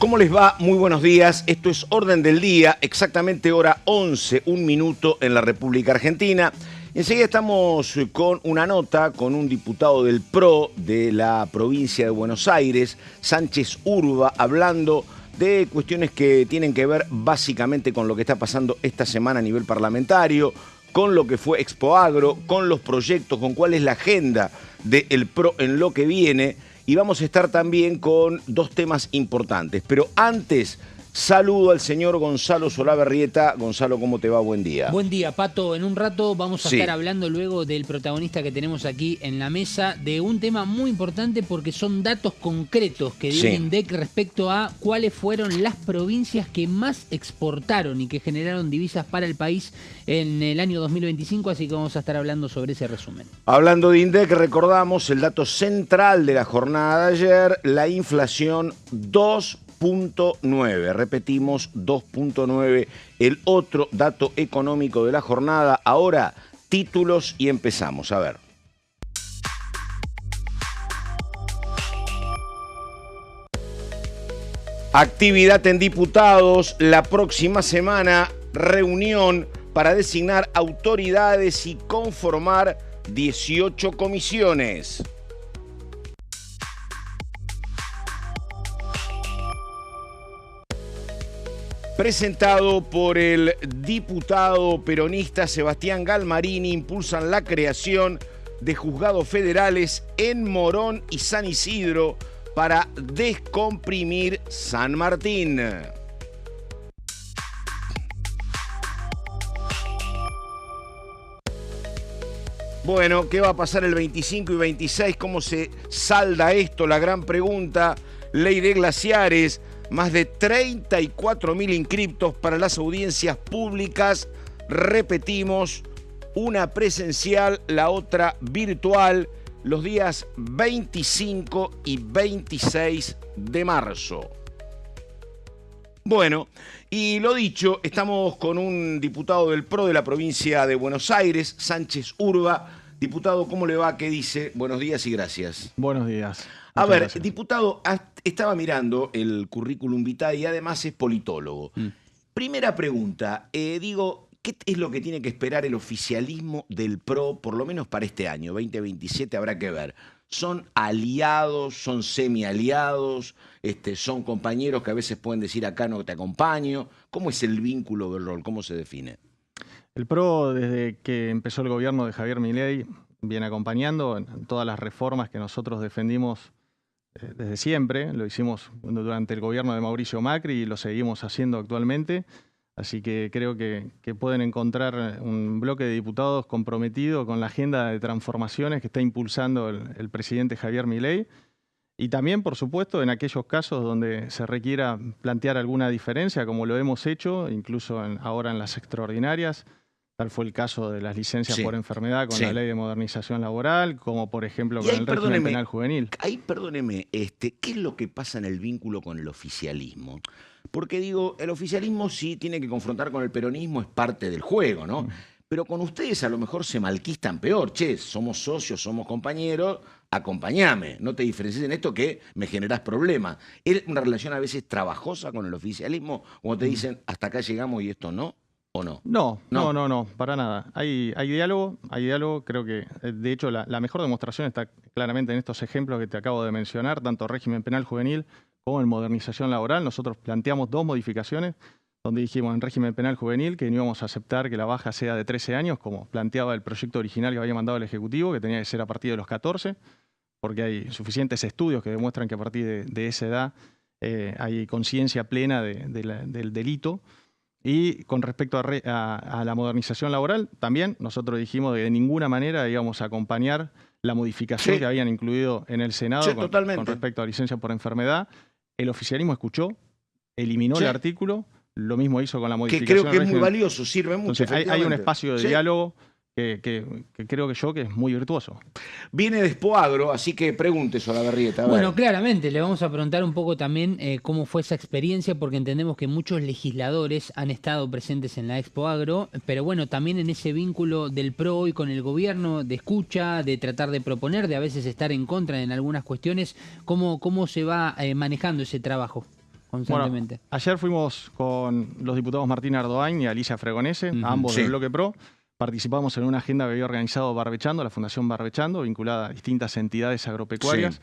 ¿Cómo les va? Muy buenos días. Esto es Orden del Día, exactamente hora 11, un minuto en la República Argentina. Enseguida estamos con una nota con un diputado del PRO de la provincia de Buenos Aires, Sánchez Urba, hablando de cuestiones que tienen que ver básicamente con lo que está pasando esta semana a nivel parlamentario, con lo que fue Expo Agro, con los proyectos, con cuál es la agenda del PRO en lo que viene. Y vamos a estar también con dos temas importantes. Pero antes, saludo al señor Gonzalo Solabarrieta. Gonzalo, ¿cómo te va? Buen día. Buen día, Pato. En un rato vamos a estar hablando luego del protagonista que tenemos aquí en la mesa de un tema muy importante porque son datos concretos que dio el INDEC respecto a cuáles fueron las provincias que más exportaron y que generaron divisas para el país en el año 2025, así que vamos a estar hablando sobre ese resumen. Hablando de INDEC, recordamos el dato central de la jornada de ayer, la inflación 2.9, repetimos 2.9, el otro dato económico de la jornada. Ahora, títulos y empezamos, a ver. Actividad en diputados, la próxima semana, reunión para designar autoridades y conformar 18 comisiones. Presentado por el diputado peronista Sebastián Galmarini, impulsan la creación de juzgados federales en Morón y San Isidro para descomprimir San Martín. Bueno, ¿qué va a pasar el 25 y 26? ¿Cómo se salda esto? La gran pregunta. Ley de glaciares. Más de 34.000 inscriptos para las audiencias públicas. Repetimos, una presencial, la otra virtual, los días 25 y 26 de marzo. Bueno, y lo dicho, estamos con un diputado del PRO de la provincia de Buenos Aires, Sánchez Urba. Diputado, ¿cómo le va? ¿Qué dice? Buenos días y gracias. Buenos días. A ver, gracias. Diputado, estaba mirando el currículum vitae y además es politólogo. Primera pregunta, ¿qué es lo que tiene que esperar el oficialismo del PRO, por lo menos para este año, 2027, habrá que ver? ¿Son aliados, son semi-aliados, son compañeros que a veces pueden decir acá no te acompaño? ¿Cómo es el vínculo del rol? ¿Cómo se define? El PRO, desde que empezó el gobierno de Javier Milei, viene acompañando en todas las reformas que nosotros defendimos desde siempre. Lo hicimos durante el gobierno de Mauricio Macri y lo seguimos haciendo actualmente. Así que creo que pueden encontrar un bloque de diputados comprometido con la agenda de transformaciones que está impulsando el presidente Javier Milei. Y también, por supuesto, en aquellos casos donde se requiera plantear alguna diferencia, como lo hemos hecho, incluso ahora en las extraordinarias. Tal fue el caso de las licencias por enfermedad con la Ley de Modernización Laboral, como por ejemplo con el régimen penal juvenil. Ahí, perdóneme, ¿qué es lo que pasa en el vínculo con el oficialismo? Porque digo, el oficialismo sí tiene que confrontar con el peronismo, es parte del juego, ¿no? Pero con ustedes a lo mejor se malquistan peor. Che, somos socios, somos compañeros, acompáñame, no te diferencies en esto que me generás problemas. ¿Es una relación a veces trabajosa con el oficialismo? Cuando te dicen, hasta acá llegamos y esto no. ¿O no? No, para nada. Hay diálogo, creo que de hecho la mejor demostración está claramente en estos ejemplos que te acabo de mencionar, tanto régimen penal juvenil como en modernización laboral. Nosotros planteamos dos modificaciones, donde dijimos en régimen penal juvenil que no íbamos a aceptar que la baja sea de 13 años, como planteaba el proyecto original que había mandado el Ejecutivo, que tenía que ser a partir de los 14, porque hay suficientes estudios que demuestran que a partir de esa edad hay conciencia plena del delito. Y con respecto a la modernización laboral, también nosotros dijimos que de ninguna manera íbamos a acompañar la modificación que habían incluido en el Senado con respecto a licencia por enfermedad. El oficialismo escuchó, eliminó el artículo, lo mismo hizo con la modificación. Que creo que es muy valioso, sirve mucho. Entonces, hay un espacio de diálogo que creo que es muy virtuoso. Viene de Expo Agro, así que pregunte, Solabarrieta. Bueno, claramente, le vamos a preguntar un poco también cómo fue esa experiencia, porque entendemos que muchos legisladores han estado presentes en la Expo Agro, pero bueno, también en ese vínculo del PRO hoy con el gobierno, de escucha, de tratar de proponer, de a veces estar en contra en algunas cuestiones, ¿cómo se va manejando ese trabajo? constantemente. Bueno, ayer fuimos con los diputados Martín Ardoain y Alicia Fregonese, ambos del Bloque Pro. Participamos en una agenda que había organizado Barbechando, la Fundación Barbechando, vinculada a distintas entidades agropecuarias.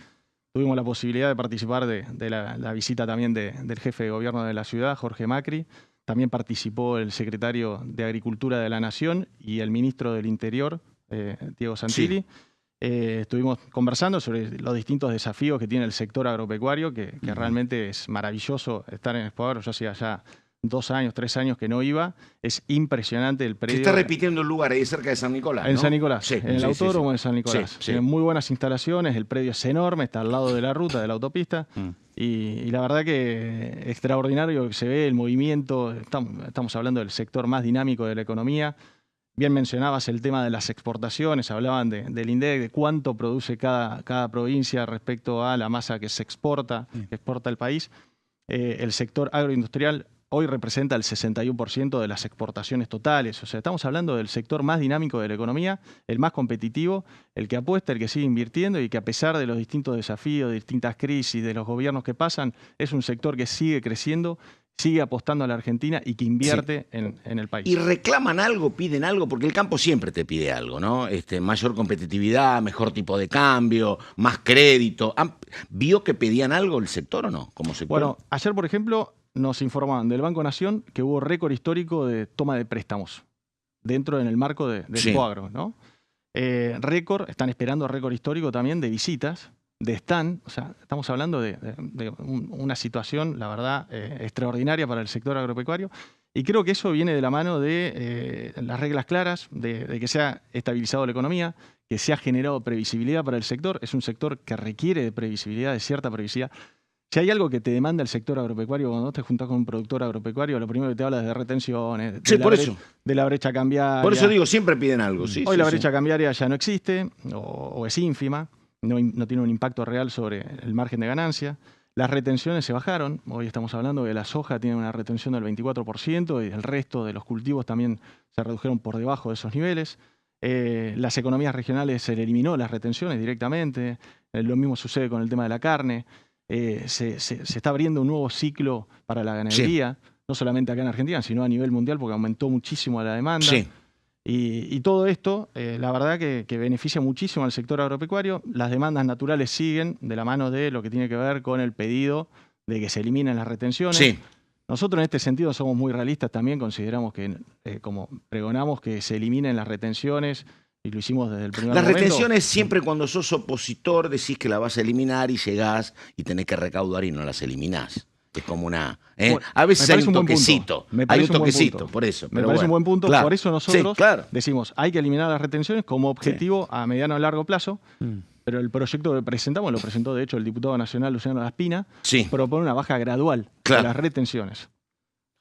Tuvimos la posibilidad de participar de la visita también del jefe de gobierno de la ciudad, Jorge Macri. También participó el secretario de Agricultura de la Nación y el ministro del Interior, Diego Santilli. Estuvimos conversando sobre los distintos desafíos que tiene el sector agropecuario, que realmente es maravilloso estar en Expo Agro. Yo hacía ya 2 años, 3 años que no iba. Es impresionante el predio. Se está repitiendo el lugar ahí cerca de San Nicolás, ¿no? En San Nicolás, en el autódromo de San Nicolás. Tiene muy buenas instalaciones, el predio es enorme, está al lado de la ruta, de la autopista. Y la verdad que extraordinario que se ve el movimiento. Estamos hablando del sector más dinámico de la economía. Bien mencionabas el tema de las exportaciones, hablaban del INDEC, de cuánto produce cada provincia respecto a la masa que se exporta, que exporta el país. El sector agroindustrial hoy representa el 61% de las exportaciones totales. O sea, estamos hablando del sector más dinámico de la economía, el más competitivo, el que apuesta, el que sigue invirtiendo y que a pesar de los distintos desafíos, de distintas crisis, de los gobiernos que pasan, es un sector que sigue creciendo, sigue apostando a la Argentina y que invierte en el país. ¿Y reclaman algo, piden algo? Porque el campo siempre te pide algo, ¿no? Mayor competitividad, mejor tipo de cambio, más crédito. ¿Vio que pedían algo el sector o no? Como sector. Bueno, ayer, por ejemplo, nos informaban del Banco Nación que hubo récord histórico de toma de préstamos dentro en el marco del Expo Agro, ¿no? Están esperando récord histórico también de visitas, de stand. O sea, estamos hablando de una situación, la verdad, extraordinaria para el sector agropecuario. Y creo que eso viene de la mano de las reglas claras, de que se ha estabilizado la economía, que se ha generado previsibilidad para el sector. Es un sector que requiere de previsibilidad, de cierta previsibilidad. Si hay algo que te demanda el sector agropecuario cuando te juntas con un productor agropecuario, lo primero que te habla es de retenciones, de la brecha cambiaria. Por eso digo, siempre piden algo. Hoy la brecha cambiaria ya no existe o es ínfima, no tiene un impacto real sobre el margen de ganancia. Las retenciones se bajaron. Hoy estamos hablando de que la soja tiene una retención del 24% y el resto de los cultivos también se redujeron por debajo de esos niveles. Las economías regionales se le eliminó las retenciones directamente. Lo mismo sucede con el tema de la carne. Se está abriendo un nuevo ciclo para la ganadería, no solamente acá en Argentina, sino a nivel mundial, porque aumentó muchísimo la demanda. Y todo esto, la verdad que beneficia muchísimo al sector agropecuario. Las demandas naturales siguen de la mano de lo que tiene que ver con el pedido de que se eliminen las retenciones. Nosotros en este sentido somos muy realistas también, consideramos que, como pregonamos, que se eliminen las retenciones. Y lo hicimos desde el primer momento. Las retenciones siempre cuando sos opositor decís que la vas a eliminar y llegás y tenés que recaudar y no las eliminás. Es como una... Bueno, a veces hay un toquecito. Hay un toquecito, por eso. Me parece un buen punto. Por eso nosotros decimos, hay que eliminar las retenciones como objetivo a mediano o largo plazo. Pero el proyecto que presentamos, lo presentó de hecho el diputado nacional Luciano Laspina, propone una baja gradual de las retenciones.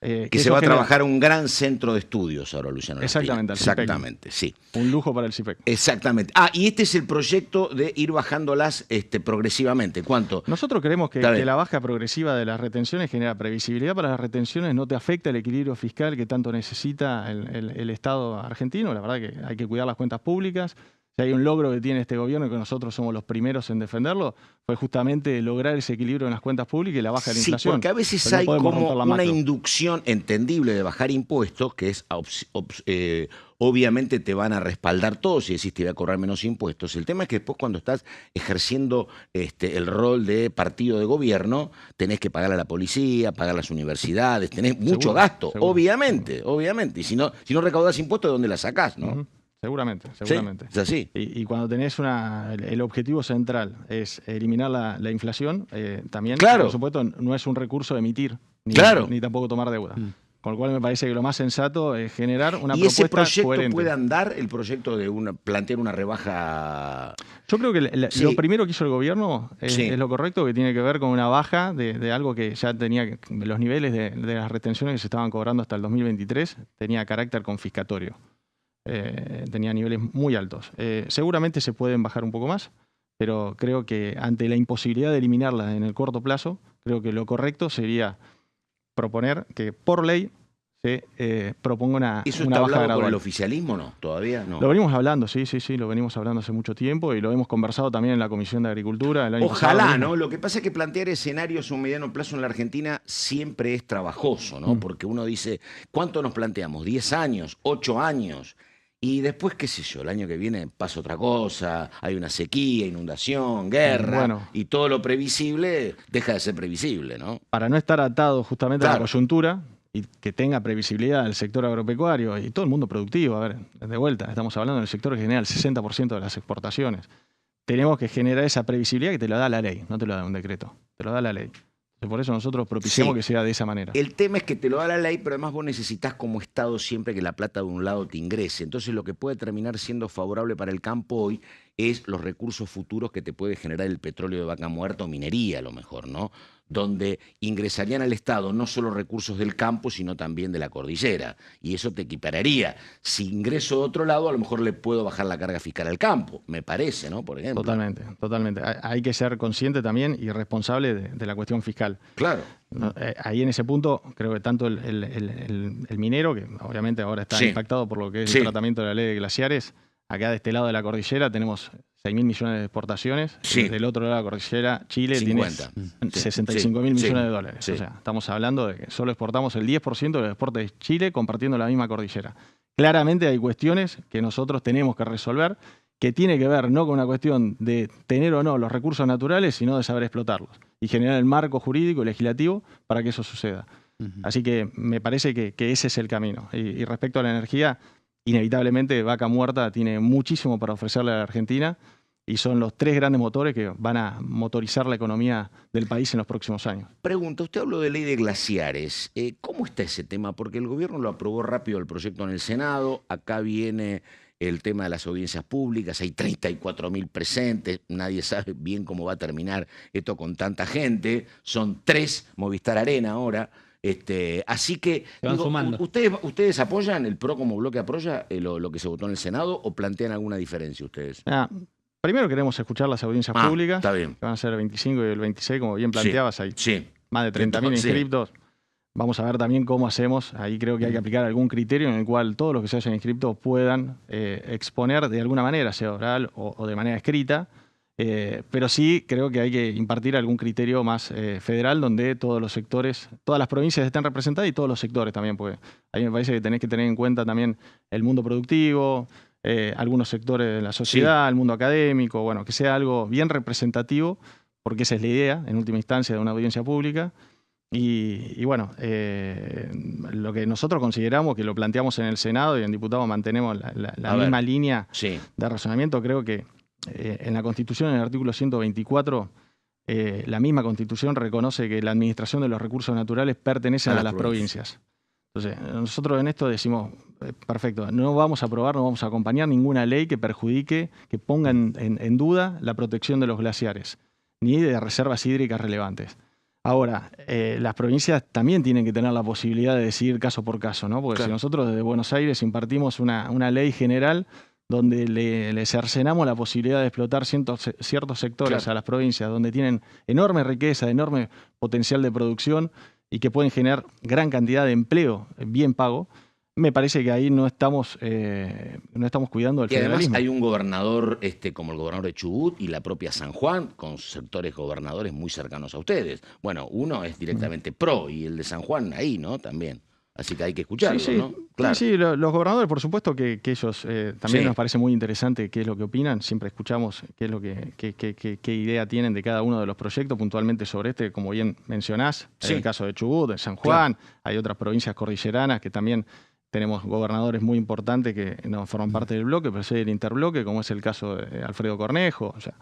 Que se va a trabajar un gran centro de estudios ahora, Luciano. Exactamente, exactamente, sí. Un lujo para el CIPEC. Exactamente. Y este es el proyecto de ir bajándolas progresivamente. ¿Cuánto? Nosotros creemos que la baja progresiva de las retenciones genera previsibilidad para las retenciones, no te afecta el equilibrio fiscal que tanto necesita el Estado argentino. La verdad que hay que cuidar las cuentas públicas. Si hay un logro que tiene este gobierno y que nosotros somos los primeros en defenderlo, fue justamente lograr ese equilibrio en las cuentas públicas y la baja de la inflación. Porque a veces hay como una inducción entendible de bajar impuestos, que es obviamente te van a respaldar todos y decís te voy a cobrar menos impuestos. El tema es que después cuando estás ejerciendo el rol de partido de gobierno, tenés que pagar a la policía, pagar a las universidades, tenés mucho gasto, obviamente. Y si no recaudás impuestos, ¿de dónde la sacás, no? Seguramente. Sí, es así. Y cuando tenés el objetivo central es eliminar la inflación, también, por supuesto, no es un recurso emitir, ni tampoco tomar deuda. Con lo cual me parece que lo más sensato es generar una propuesta ese proyecto coherente. ¿Puede andar el proyecto de plantear una rebaja? Yo creo que lo primero que hizo el gobierno es lo correcto, que tiene que ver con una baja de algo que ya tenía, los niveles de las retenciones que se estaban cobrando hasta el 2023, tenía carácter confiscatorio. Tenía niveles muy altos. Seguramente se pueden bajar un poco más, pero creo que ante la imposibilidad de eliminarlas en el corto plazo, creo que lo correcto sería proponer que por ley se proponga una ¿Eso una está baja hablado gradual. con el oficialismo? No, todavía no. Lo venimos hablando, sí, lo venimos hablando hace mucho tiempo y lo hemos conversado también en la Comisión de Agricultura el año pasado Ojalá, mismo. ¿no? Lo que pasa es que plantear escenarios a un mediano plazo en la Argentina siempre es trabajoso, ¿no? Porque uno dice, ¿cuánto nos planteamos? ¿10 años? ¿8 años? Y después, qué sé yo, el año que viene pasa otra cosa, hay una sequía, inundación, guerra, Bueno. y todo lo previsible deja de ser previsible, ¿no? Para no estar atado justamente a la Claro. coyuntura y que tenga previsibilidad el sector agropecuario y todo el mundo productivo. A ver, de vuelta, estamos hablando del sector que genera el 60% de las exportaciones. Tenemos que generar esa previsibilidad que te lo da la ley, no te lo da un decreto, te lo da la ley. Por eso nosotros propiciamos Sí. que sea de esa manera. El tema es que te lo da la ley, pero además vos necesitas como Estado siempre que la plata de un lado te ingrese. Entonces lo que puede terminar siendo favorable para el campo hoy es los recursos futuros que te puede generar el petróleo de vaca muerta o minería, a lo mejor, ¿no? Donde ingresarían al Estado no solo recursos del campo, sino también de la cordillera. Y eso te equipararía. Si ingreso de otro lado, a lo mejor le puedo bajar la carga fiscal al campo, me parece, ¿no? Por ejemplo. Totalmente, totalmente. Hay que ser consciente también y responsable de la cuestión fiscal. Claro. ¿No? Ahí en ese punto creo que tanto el minero, que obviamente ahora está Sí. impactado por lo que es Sí. el tratamiento de la ley de glaciares, acá de este lado de la cordillera tenemos 6.000 millones de exportaciones, Sí. del otro lado de la cordillera, Chile, 50. tiene Sí. 65.000 Sí. millones Sí. de dólares. Sí. O sea, estamos hablando de que solo exportamos el 10% de los exportes de Chile compartiendo la misma cordillera. Claramente hay cuestiones que nosotros tenemos que resolver que tiene que ver no con una cuestión de tener o no los recursos naturales, sino de saber explotarlos y generar el marco jurídico y legislativo para que eso suceda. Así que me parece que ese es el camino. Y respecto a la energía, inevitablemente Vaca Muerta tiene muchísimo para ofrecerle a la Argentina y son los 3 grandes motores que van a motorizar la economía del país en los próximos años. Pregunta, usted habló de ley de glaciares. ¿Cómo está ese tema? Porque el gobierno lo aprobó rápido el proyecto en el Senado. Acá viene el tema de las audiencias públicas. Hay 34.000 presentes. Nadie sabe bien cómo va a terminar esto con tanta gente. Son 3 Movistar Arena ahora. Así que, Se van sumando. ¿ustedes apoyan, el PRO como bloque apoya lo que se votó en el Senado o plantean alguna diferencia ustedes? Primero queremos escuchar las audiencias públicas, está bien. que van a ser el 25 y el 26, como bien planteabas, hay Sí. más de 30.000 Sí. inscriptos. Vamos a ver también cómo hacemos. Ahí creo que hay que aplicar algún criterio en el cual todos los que se hayan inscrito puedan exponer de alguna manera, sea oral o de manera escrita. Pero sí creo que hay que impartir algún criterio más federal donde todos los sectores, todas las provincias estén representadas y todos los sectores también, porque ahí me parece que tenés que tener en cuenta también el mundo productivo, algunos sectores de la sociedad, el mundo académico, bueno, que sea algo bien representativo, porque esa es la idea, en última instancia, de una audiencia pública. Y bueno, lo que nosotros consideramos, que lo planteamos en el Senado y en diputados mantenemos la misma línea de razonamiento, creo que en la Constitución, en el artículo 124, la misma Constitución reconoce que la administración de los recursos naturales pertenece a las provincias. Entonces, nosotros en esto decimos, perfecto, no vamos a aprobar, no vamos a acompañar ninguna ley que perjudique, que ponga en duda la protección de los glaciares, ni de reservas hídricas relevantes. Ahora, las provincias también tienen que tener la posibilidad de decidir caso por caso, ¿no? Porque si nosotros desde Buenos Aires impartimos una ley general donde le cercenamos la posibilidad de explotar ciertos sectores a las provincias, donde tienen enorme riqueza, enorme potencial de producción y que pueden generar gran cantidad de empleo bien pago, me parece que ahí no estamos cuidando del federalismo. Y además hay un gobernador como el gobernador de Chubut y la propia San Juan, con sectores gobernadores muy cercanos a ustedes. Bueno, uno es directamente PRO y el de San Juan ahí, ¿no? También. Así que hay que escucharlo, ¿no? Claro. Sí, los gobernadores, por supuesto que ellos también nos parece muy interesante qué es lo que opinan. Siempre escuchamos qué es lo qué idea tienen de cada uno de los proyectos, puntualmente sobre este, como bien mencionás, en el caso de Chubut, de San Juan, hay otras provincias cordilleranas que también tenemos gobernadores muy importantes que no forman parte del bloque, pero sí del interbloque, como es el caso de Alfredo Cornejo. O sea,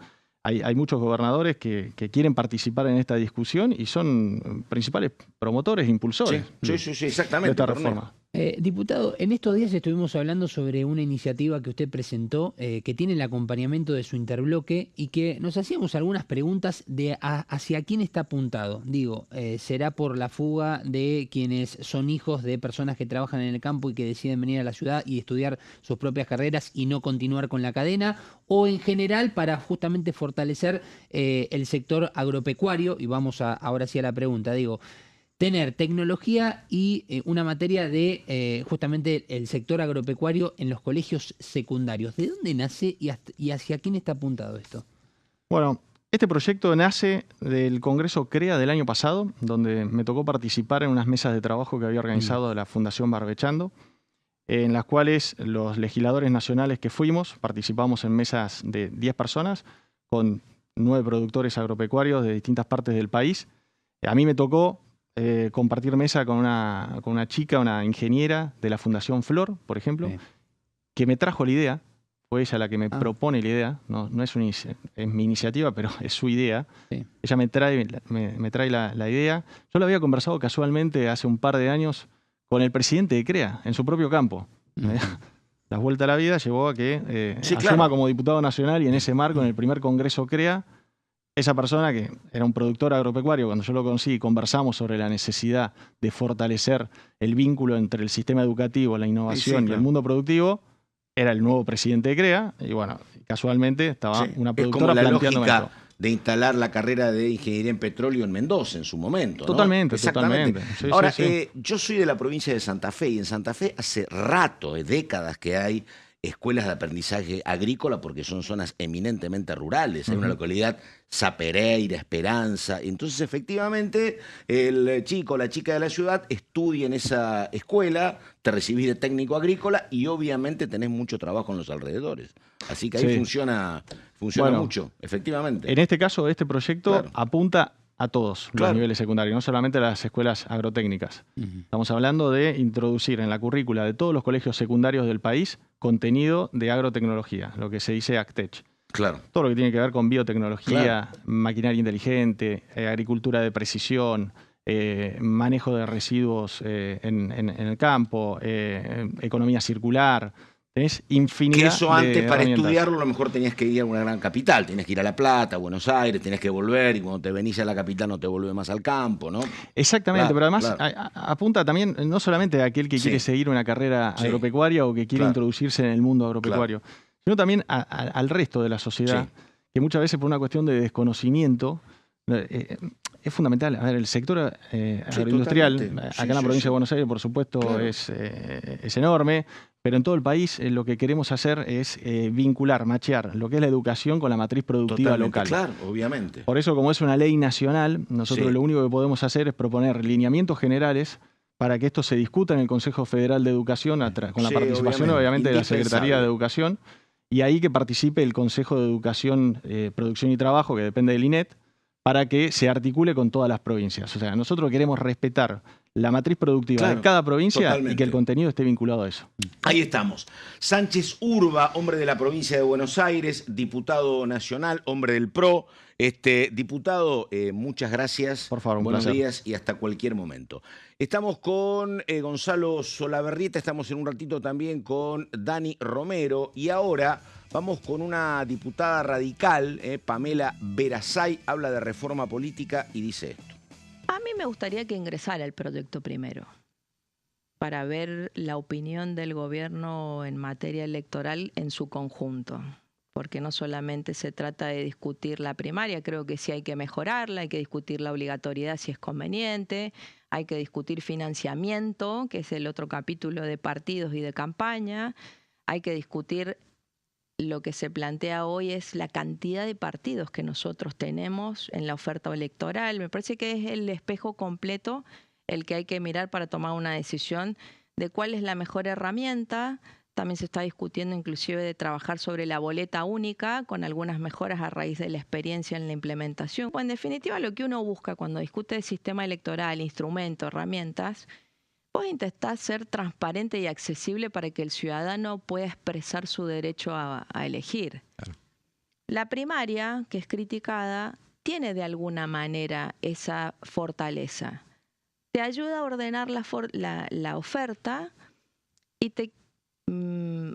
hay muchos gobernadores que quieren participar en esta discusión y son principales promotores e impulsores sí, exactamente, de esta reforma. Diputado, en estos días estuvimos hablando sobre una iniciativa que usted presentó que tiene el acompañamiento de su interbloque y que nos hacíamos algunas preguntas de hacia quién está apuntado. Digo, ¿será por la fuga de quienes son hijos de personas que trabajan en el campo y que deciden venir a la ciudad y estudiar sus propias carreras y no continuar con la cadena? ¿O en general para justamente fortalecer el sector agropecuario? Y vamos ahora sí a la pregunta, digo, tener tecnología y una materia de justamente el sector agropecuario en los colegios secundarios. ¿De dónde nace y hacia quién está apuntado esto? Bueno, este proyecto nace del Congreso CREA del año pasado, donde me tocó participar en unas mesas de trabajo que había organizado la Fundación Barbechando, en las cuales los legisladores nacionales que fuimos participamos en mesas de 10 personas con 9 productores agropecuarios de distintas partes del país. A mí me tocó compartir mesa con una chica, una ingeniera de la Fundación Flor, por ejemplo, que me trajo la idea. Fue ella la que me propone la idea. No es mi iniciativa, pero es su idea. Sí. Ella me trae la idea. Yo la había conversado casualmente hace un par de años con el presidente de CREA, en su propio campo. La vuelta a la vida llevó a que asuma como diputado nacional, y en ese marco, en el primer Congreso CREA, esa persona, que era un productor agropecuario, cuando yo lo conocí y conversamos sobre la necesidad de fortalecer el vínculo entre el sistema educativo, la innovación y el mundo productivo, era el nuevo presidente de CREA, y bueno, casualmente estaba una productora planteando esto. De instalar la carrera de ingeniería en petróleo en Mendoza en su momento, ¿no? Totalmente, totalmente. Sí, ahora, yo soy de la provincia de Santa Fe, y en Santa Fe hace rato, décadas que hay escuelas de aprendizaje agrícola, porque son zonas eminentemente rurales. Hay una localidad, Zapereira, Esperanza. Entonces, efectivamente, el chico o la chica de la ciudad estudia en esa escuela, te recibís de técnico agrícola y obviamente tenés mucho trabajo en los alrededores. Así que ahí funciona mucho, efectivamente. En este caso, este proyecto apunta a todos los niveles secundarios, no solamente a las escuelas agrotécnicas. Estamos hablando de introducir en la currícula de todos los colegios secundarios del país contenido de agrotecnología, lo que se dice AgTech. Claro. Todo lo que tiene que ver con biotecnología, maquinaria inteligente, agricultura de precisión, manejo de residuos en el campo, economía circular. Tenés infinidad que eso antes, para herramientas. Estudiarlo, a lo mejor tenías que ir a una gran capital. Tenías que ir a La Plata, a Buenos Aires, tenías que volver, y cuando te venís a la capital no te volvés más al campo, ¿no? Exactamente, pero además apunta también no solamente a aquel que quiere seguir una carrera agropecuaria o que quiere introducirse en el mundo agropecuario, sino también al resto de la sociedad, que muchas veces por una cuestión de desconocimiento es fundamental. A ver, el sector agroindustrial, acá en la provincia de Buenos Aires, por supuesto, es enorme, pero en todo el país lo que queremos hacer es vincular, machear lo que es la educación con la matriz productiva local. Claro, obviamente. Por eso, como es una ley nacional, nosotros lo único que podemos hacer es proponer lineamientos generales para que esto se discuta en el Consejo Federal de Educación, con la participación obviamente de la Secretaría de Educación, y ahí que participe el Consejo de Educación, Producción y Trabajo, que depende del INET, para que se articule con todas las provincias. O sea, nosotros queremos respetar la matriz productiva de cada provincia y que el contenido esté vinculado a eso. Ahí estamos. Sánchez Urba, hombre de la provincia de Buenos Aires, diputado nacional, hombre del PRO. Diputado, muchas gracias. Por favor, un Buenos placer. días y hasta cualquier momento. Estamos con Gonzalo Solaverrieta, estamos en un ratito también con Dani Romero, y ahora vamos con una diputada radical, Pamela Verasay, habla de reforma política y dice esto. A mí me gustaría que ingresara el proyecto primero, para ver la opinión del gobierno en materia electoral en su conjunto. Porque no solamente se trata de discutir la primaria, creo que sí hay que mejorarla, hay que discutir la obligatoriedad si es conveniente, hay que discutir financiamiento, que es el otro capítulo de partidos y de campaña, hay que discutir lo que se plantea hoy es la cantidad de partidos que nosotros tenemos en la oferta electoral. Me parece que es el espejo completo el que hay que mirar para tomar una decisión de cuál es la mejor herramienta. También se está discutiendo inclusive de trabajar sobre la boleta única con algunas mejoras a raíz de la experiencia en la implementación. En definitiva, lo que uno busca cuando discute el sistema electoral, instrumentos, herramientas, vos intentás ser transparente y accesible para que el ciudadano pueda expresar su derecho a elegir. Claro. La primaria, que es criticada, tiene de alguna manera esa fortaleza. Te ayuda a ordenar la oferta y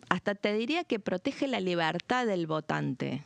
hasta te diría que protege la libertad del votante.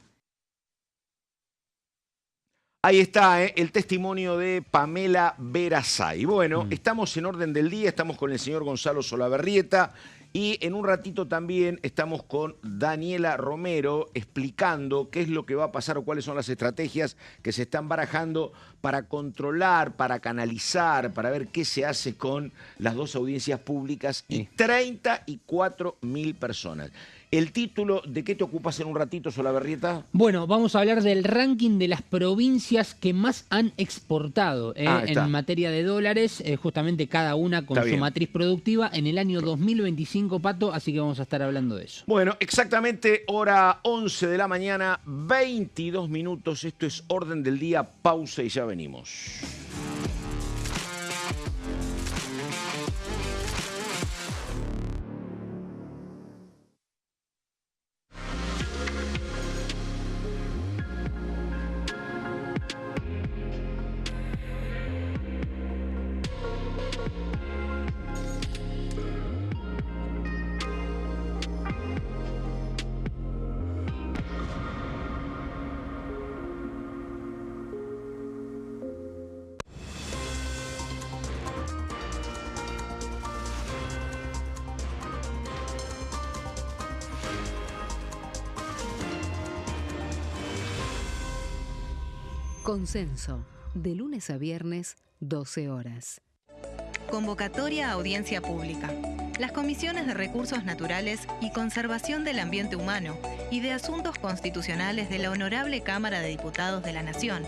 Ahí está el testimonio de Pamela Verasay. Bueno, estamos en orden del día, estamos con el señor Gonzalo Solaverrieta Y en un ratito también estamos con Daniela Romero explicando qué es lo que va a pasar o cuáles son las estrategias que se están barajando para controlar, para canalizar, para ver qué se hace con las dos audiencias públicas y 34.000 personas. El título, ¿de qué te ocupas en un ratito, Solabarrieta? Bueno, vamos a hablar del ranking de las provincias que más han exportado en materia de dólares, justamente cada una con su matriz productiva en el año 2025, Pato, así que vamos a estar hablando de eso. Bueno, exactamente hora 11 de la mañana, 22 minutos, esto es Orden del Día, pausa y ya venimos. Consenso, de lunes a viernes, 12 horas. Convocatoria a audiencia pública. Las comisiones de Recursos Naturales y Conservación del Ambiente Humano y de Asuntos Constitucionales de la Honorable Cámara de Diputados de la Nación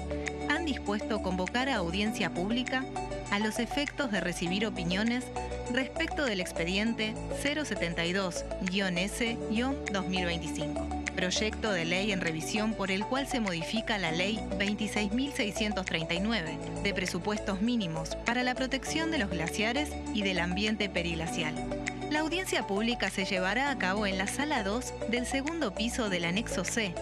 han dispuesto convocar a audiencia pública a los efectos de recibir opiniones respecto del expediente 072-S-2025. Proyecto de ley en revisión por el cual se modifica la Ley 26.639 de presupuestos mínimos para la protección de los glaciares y del ambiente periglacial. La audiencia pública se llevará a cabo en la Sala 2 del segundo piso del Anexo C,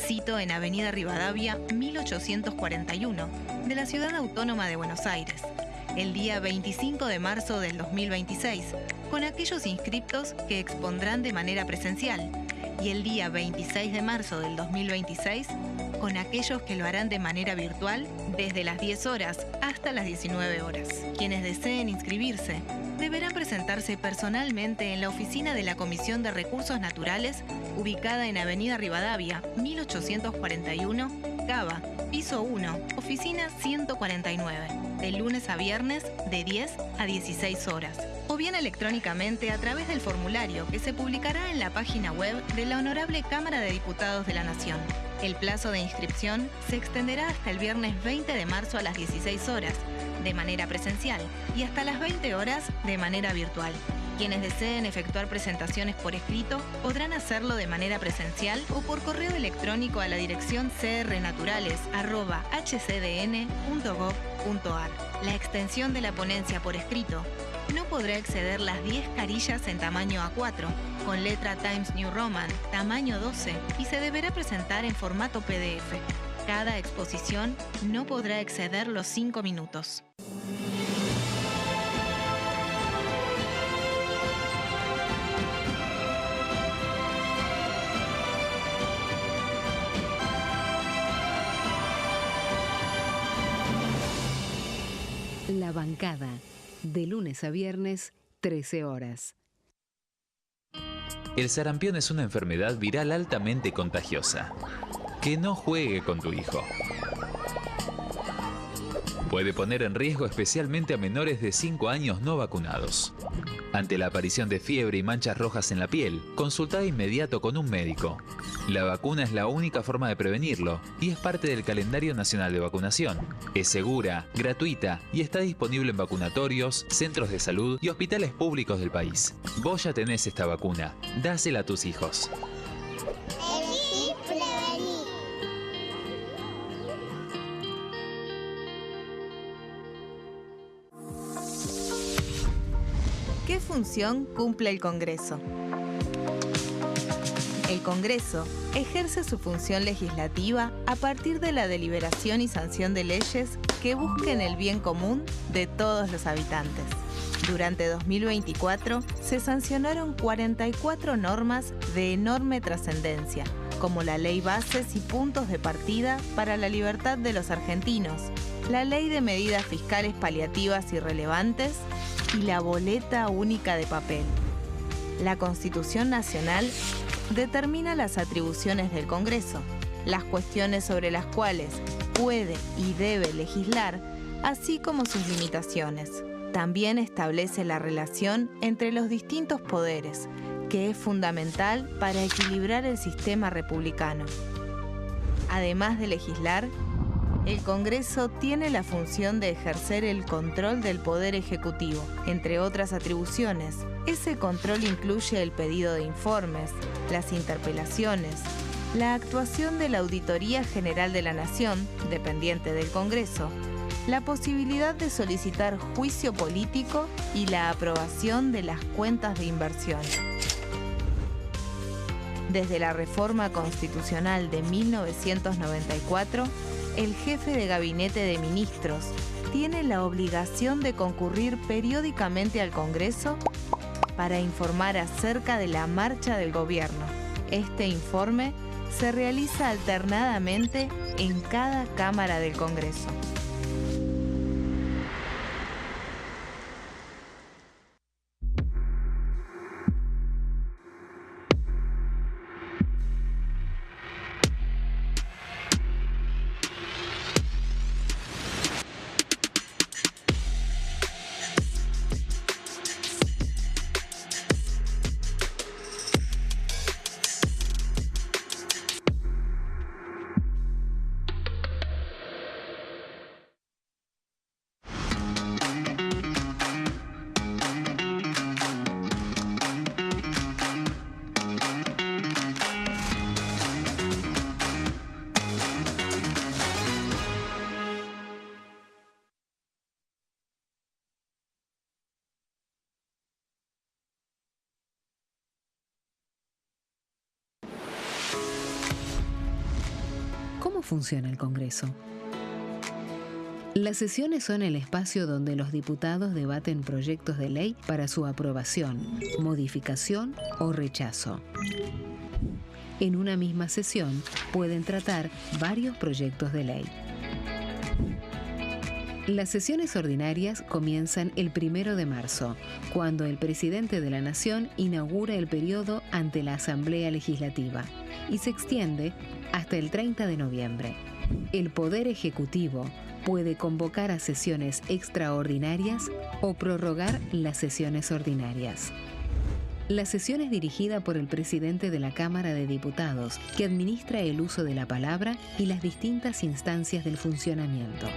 sito en Avenida Rivadavia 1841, de la Ciudad Autónoma de Buenos Aires, el día 25 de marzo del 2026, con aquellos inscriptos que expondrán de manera presencial, y el día 26 de marzo del 2026, con aquellos que lo harán de manera virtual desde las 10 horas hasta las 19 horas. Quienes deseen inscribirse deberán presentarse personalmente en la oficina de la Comisión de Recursos Naturales, ubicada en Avenida Rivadavia 1841, Cava, piso 1, oficina 149, de lunes a viernes de 10 a 16 horas. O bien electrónicamente a través del formulario que se publicará en la página web de la Honorable Cámara de Diputados de la Nación. El plazo de inscripción se extenderá hasta el viernes 20 de marzo a las 16 horas, de manera presencial, y hasta las 20 horas de manera virtual. Quienes deseen efectuar presentaciones por escrito podrán hacerlo de manera presencial o por correo electrónico a la dirección crnaturales@hcdn.gov.ar. La extensión de la ponencia por escrito no podrá exceder las 10 carillas en tamaño A4, con letra Times New Roman, tamaño 12, y se deberá presentar en formato PDF. Cada exposición no podrá exceder los 5 minutos. La bancada, de lunes a viernes, 13 horas. El sarampión es una enfermedad viral altamente contagiosa. Que no juegue con tu hijo. Puede poner en riesgo especialmente a menores de 5 años no vacunados. Ante la aparición de fiebre y manchas rojas en la piel, consulta de inmediato con un médico. La vacuna es la única forma de prevenirlo y es parte del calendario nacional de vacunación. Es segura, gratuita y está disponible en vacunatorios, centros de salud y hospitales públicos del país. Vos ya tenés esta vacuna. Dásela a tus hijos. ¿Qué función cumple el Congreso? El Congreso ejerce su función legislativa a partir de la deliberación y sanción de leyes que busquen el bien común de todos los habitantes. Durante 2024 se sancionaron 44 normas de enorme trascendencia, como la Ley Bases y Puntos de Partida para la Libertad de los Argentinos, la Ley de Medidas Fiscales Paliativas y Relevantes y la Boleta Única de Papel. La Constitución Nacional determina las atribuciones del Congreso, las cuestiones sobre las cuales puede y debe legislar, así como sus limitaciones. También establece la relación entre los distintos poderes, que es fundamental para equilibrar el sistema republicano. Además de legislar, el Congreso tiene la función de ejercer el control del Poder Ejecutivo, entre otras atribuciones. Ese control incluye el pedido de informes, las interpelaciones, la actuación de la Auditoría General de la Nación, dependiente del Congreso, la posibilidad de solicitar juicio político y la aprobación de las cuentas de inversión. Desde la reforma constitucional de 1994, el jefe de gabinete de ministros tiene la obligación de concurrir periódicamente al Congreso para informar acerca de la marcha del gobierno. Este informe se realiza alternadamente en cada Cámara del Congreso. ¿Cómo funciona el Congreso? Las sesiones son el espacio donde los diputados debaten proyectos de ley para su aprobación, modificación o rechazo. En una misma sesión pueden tratar varios proyectos de ley. Las sesiones ordinarias comienzan el 1 de marzo, cuando el presidente de la Nación inaugura el periodo ante la Asamblea Legislativa y se extiende hasta el 30 de noviembre. El Poder Ejecutivo puede convocar a sesiones extraordinarias o prorrogar las sesiones ordinarias. La sesión es dirigida por el presidente de la Cámara de Diputados, que administra el uso de la palabra y las distintas instancias del funcionamiento.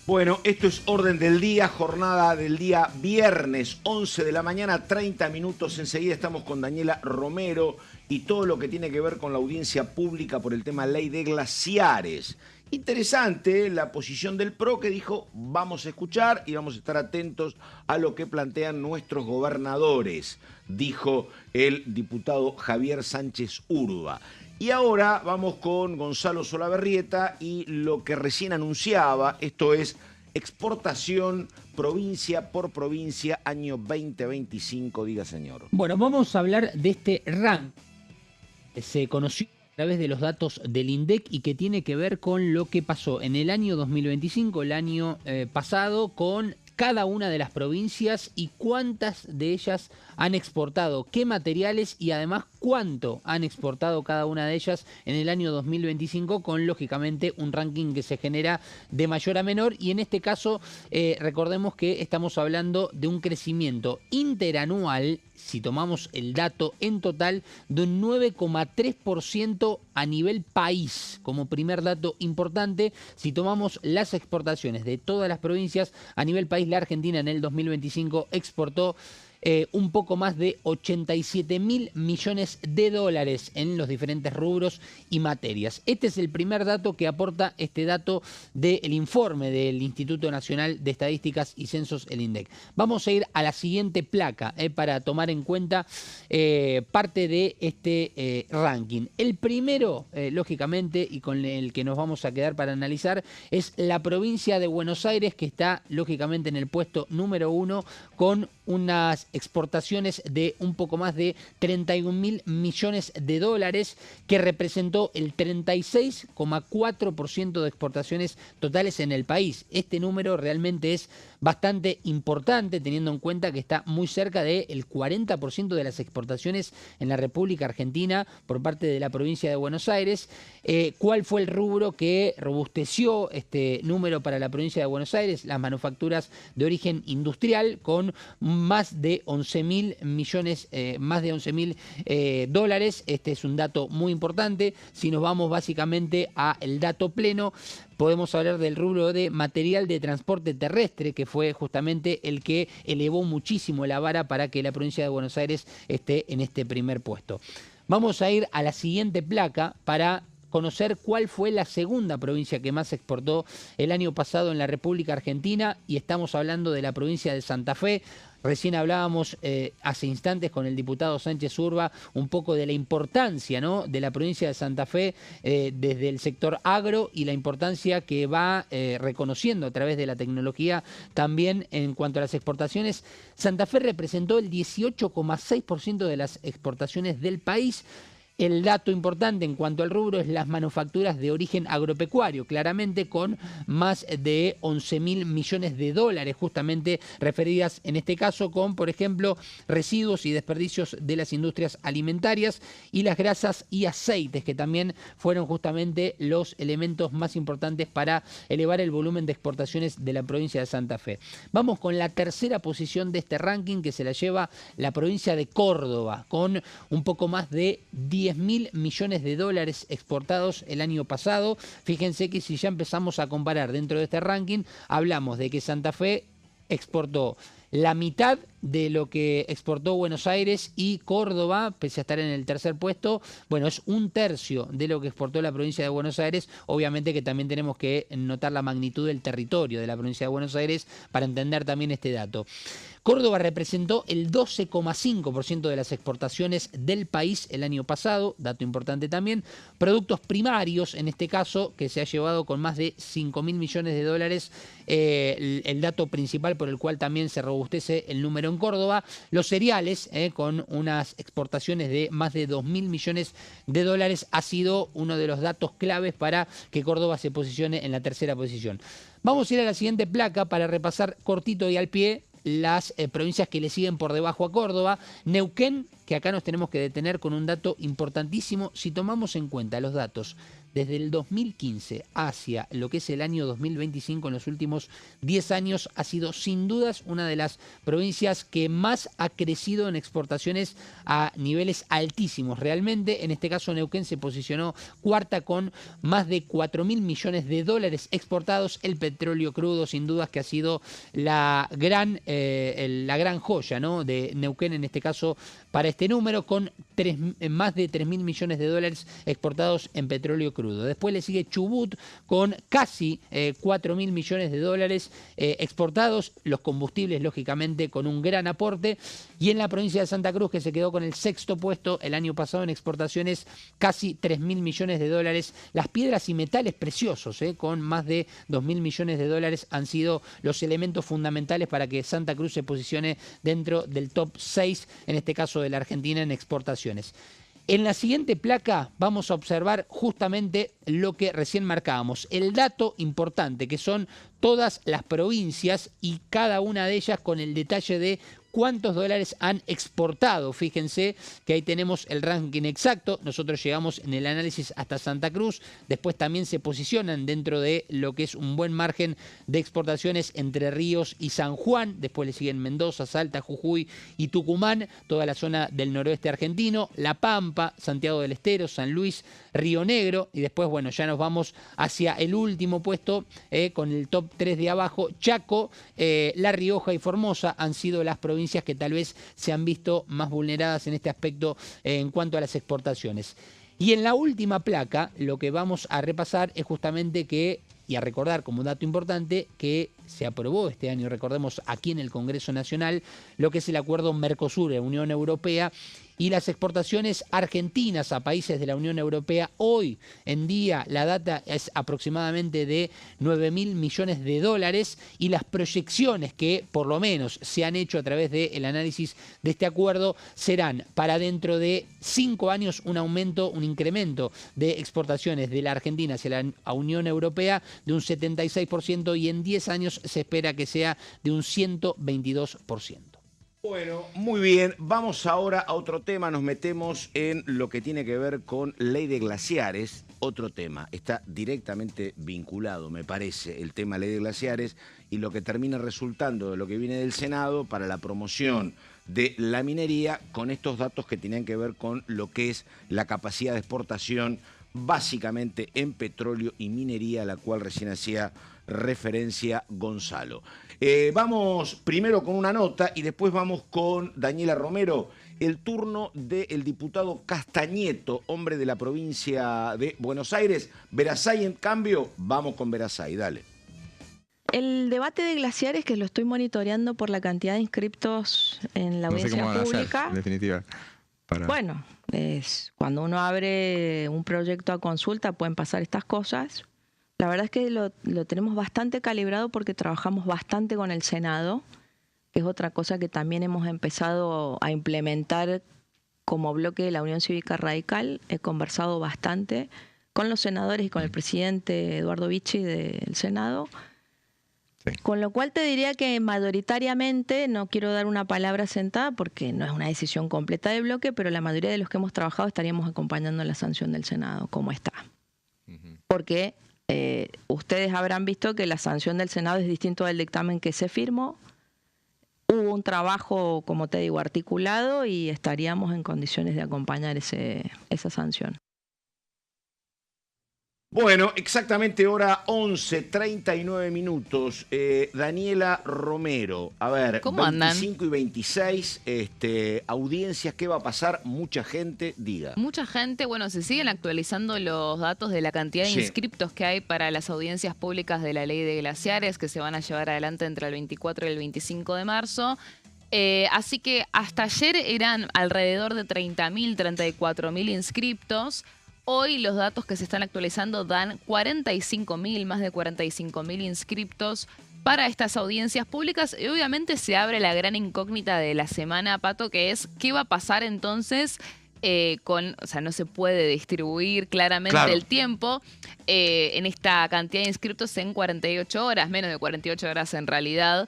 Bueno, esto es Orden del Día, jornada del día viernes, 11 de la mañana, 30 minutos. Enseguida estamos con Daniela Romero y todo lo que tiene que ver con la audiencia pública por el tema ley de glaciares. Interesante la posición del PRO, que dijo vamos a escuchar y vamos a estar atentos a lo que plantean nuestros gobernadores, dijo el diputado Javier Sánchez Urba. Y ahora vamos con Gonzalo Solabarrieta y lo que recién anunciaba, esto es exportación provincia por provincia, año 2025, diga señor. Bueno, vamos a hablar de este ranking. Se conoció a través de los datos del INDEC y que tiene que ver con lo que pasó en el año 2025, el año pasado, con cada una de las provincias y cuántas de ellas han exportado, qué materiales y además cuánto han exportado cada una de ellas en el año 2025, con lógicamente un ranking que se genera de mayor a menor, y en este caso recordemos que estamos hablando de un crecimiento interanual, si tomamos el dato en total, de un 9,3% a nivel país, como primer dato importante. Si tomamos las exportaciones de todas las provincias a nivel país, la Argentina en el 2025 exportó un poco más de 87.000 millones de dólares en los diferentes rubros y materias. Este es el primer dato que aporta este dato del informe del Instituto Nacional de Estadísticas y Censos, el INDEC. Vamos a ir a la siguiente placa para tomar en cuenta parte de este ranking. El primero, lógicamente, y con el que nos vamos a quedar para analizar, es la provincia de Buenos Aires, que está lógicamente en el puesto número 1 con unas exportaciones de un poco más de 31.000 millones de dólares, que representó el 36,4% de exportaciones totales en el país. Este número realmente es bastante importante, teniendo en cuenta que está muy cerca del 40% de las exportaciones en la República Argentina por parte de la provincia de Buenos Aires. ¿Cuál fue el rubro que robusteció este número para la provincia de Buenos Aires? Las manufacturas de origen industrial, con más de 11.000 millones, más de 11.000 dólares. Este es un dato muy importante. Si nos vamos básicamente al dato pleno, podemos hablar del rubro de material de transporte terrestre, que fue justamente el que elevó muchísimo la vara para que la provincia de Buenos Aires esté en este primer puesto. Vamos a ir a la siguiente placa para conocer cuál fue la segunda provincia que más exportó el año pasado en la República Argentina, y estamos hablando de la provincia de Santa Fe. Recién hablábamos hace instantes con el diputado Sánchez Urba un poco de la importancia, ¿no?, de la provincia de Santa Fe desde el sector agro, y la importancia que va reconociendo a través de la tecnología también en cuanto a las exportaciones. Santa Fe representó el 18,6% de las exportaciones del país. El dato importante en cuanto al rubro es las manufacturas de origen agropecuario, claramente con más de 11.000 millones de dólares, justamente referidas en este caso con, por ejemplo, residuos y desperdicios de las industrias alimentarias y las grasas y aceites, que también fueron justamente los elementos más importantes para elevar el volumen de exportaciones de la provincia de Santa Fe. Vamos con la tercera posición de este ranking, que se la lleva la provincia de Córdoba, con un poco más de 10.000 millones de dólares exportados el año pasado. Fíjense que si ya empezamos a comparar dentro de este ranking, hablamos de que Santa Fe exportó la mitad de lo que exportó Buenos Aires, y Córdoba, pese a estar en el tercer puesto, bueno, es un tercio de lo que exportó la provincia de Buenos Aires. Obviamente que también tenemos que notar la magnitud del territorio de la provincia de Buenos Aires para entender también este dato. Córdoba representó el 12,5% de las exportaciones del país el año pasado, dato importante también. Productos primarios, en este caso, que se ha llevado con más de 5.000 millones de dólares, el dato principal por el cual también se robustece el número en Córdoba. Los cereales, con unas exportaciones de más de 2.000 millones de dólares, ha sido uno de los datos claves para que Córdoba se posicione en la tercera posición. Vamos a ir a la siguiente placa para repasar cortito y al pie las provincias que le siguen por debajo a Córdoba. Neuquén, que acá nos tenemos que detener con un dato importantísimo. Si tomamos en cuenta los datos desde el 2015 hacia lo que es el año 2025, en los últimos 10 años, ha sido sin dudas una de las provincias que más ha crecido en exportaciones a niveles altísimos. Realmente, en este caso, Neuquén se posicionó cuarta con más de 4.000 millones de dólares exportados. El petróleo crudo, sin dudas, que ha sido la gran joya, ¿no?, de Neuquén, en este caso, para este número, con más de 3.000 millones de dólares exportados en petróleo crudo. Después le sigue Chubut con casi 4.000 millones de dólares exportados, los combustibles lógicamente con un gran aporte, y en la provincia de Santa Cruz, que se quedó con el sexto puesto el año pasado en exportaciones, casi 3.000 millones de dólares. Las piedras y metales preciosos, con más de 2.000 millones de dólares, han sido los elementos fundamentales para que Santa Cruz se posicione dentro del top 6, en este caso de la Argentina, en exportaciones. En la siguiente placa vamos a observar justamente lo que recién marcábamos, el dato importante, que son todas las provincias y cada una de ellas con el detalle de cuántos dólares han exportado. Fíjense que ahí tenemos el ranking exacto. Nosotros llegamos en el análisis hasta Santa Cruz. Después también se posicionan dentro de lo que es un buen margen de exportaciones Entre Ríos y San Juan. Después le siguen Mendoza, Salta, Jujuy y Tucumán. Toda la zona del noroeste argentino. La Pampa, Santiago del Estero, San Luis, Río Negro. Y después, bueno, ya nos vamos hacia el último puesto con el top 3 de abajo. Chaco, La Rioja y Formosa han sido las provincias que tal vez se han visto más vulneradas en este aspecto en cuanto a las exportaciones. Y en la última placa, lo que vamos a repasar es justamente que, y a recordar como dato importante, que se aprobó este año, recordemos, aquí en el Congreso Nacional, lo que es el acuerdo Mercosur-Unión Europea, y las exportaciones argentinas a países de la Unión Europea. Hoy en día la data es aproximadamente de 9.000 millones de dólares y las proyecciones que por lo menos se han hecho a través del análisis de este acuerdo serán para dentro de 5 años un aumento, un incremento de exportaciones de la Argentina hacia la Unión Europea de un 76% y en 10 años se espera que sea de un 122%. Bueno, muy bien. Vamos ahora a otro tema. Nos metemos en lo que tiene que ver con ley de glaciares. Otro tema. Está directamente vinculado, me parece, el tema ley de glaciares y lo que termina resultando de lo que viene del Senado para la promoción de la minería con estos datos que tienen que ver con lo que es la capacidad de exportación básicamente en petróleo y minería, a la cual recién hacía referencia Gonzalo. Vamos primero con una nota y después vamos con Daniela Romero. El turno del diputado Castañeto, hombre de la provincia de Buenos Aires. Verasay, en cambio, vamos con Verasay, dale. El debate de glaciares, que lo estoy monitoreando por la cantidad de inscriptos en la audiencia pública. Hacer, en definitiva. Bueno, cuando uno abre un proyecto a consulta pueden pasar estas cosas. La verdad es que lo tenemos bastante calibrado porque trabajamos bastante con el Senado, que es otra cosa que también hemos empezado a implementar como bloque de la Unión Cívica Radical. He conversado bastante con los senadores y con el presidente Eduardo Vichy del Senado. Sí. Con lo cual te diría que mayoritariamente, no quiero dar una palabra sentada porque no es una decisión completa de bloque, pero la mayoría de los que hemos trabajado estaríamos acompañando la sanción del Senado, como está. Porque ustedes habrán visto que la sanción del Senado es distinto del dictamen que se firmó. Hubo un trabajo, como te digo, articulado y estaríamos en condiciones de acompañar esa sanción. Bueno, exactamente hora 11:39 minutos. Daniela Romero, a ver, ¿cómo 25 andan? Y 26 audiencias, ¿qué va a pasar? Mucha gente, diga. Mucha gente, bueno, se siguen actualizando los datos de la cantidad de inscriptos que hay para las audiencias públicas de la ley de glaciares que se van a llevar adelante entre el 24 y el 25 de marzo. Así que hasta ayer eran alrededor de 30.000, 34.000 inscriptos. Hoy los datos que se están actualizando dan 45.000, más de 45.000 inscriptos para estas audiencias públicas. Y obviamente se abre la gran incógnita de la semana, Pato, que es ¿qué va a pasar entonces o sea, no se puede distribuir claramente el tiempo en esta cantidad de inscriptos en 48 horas, menos de 48 horas en realidad,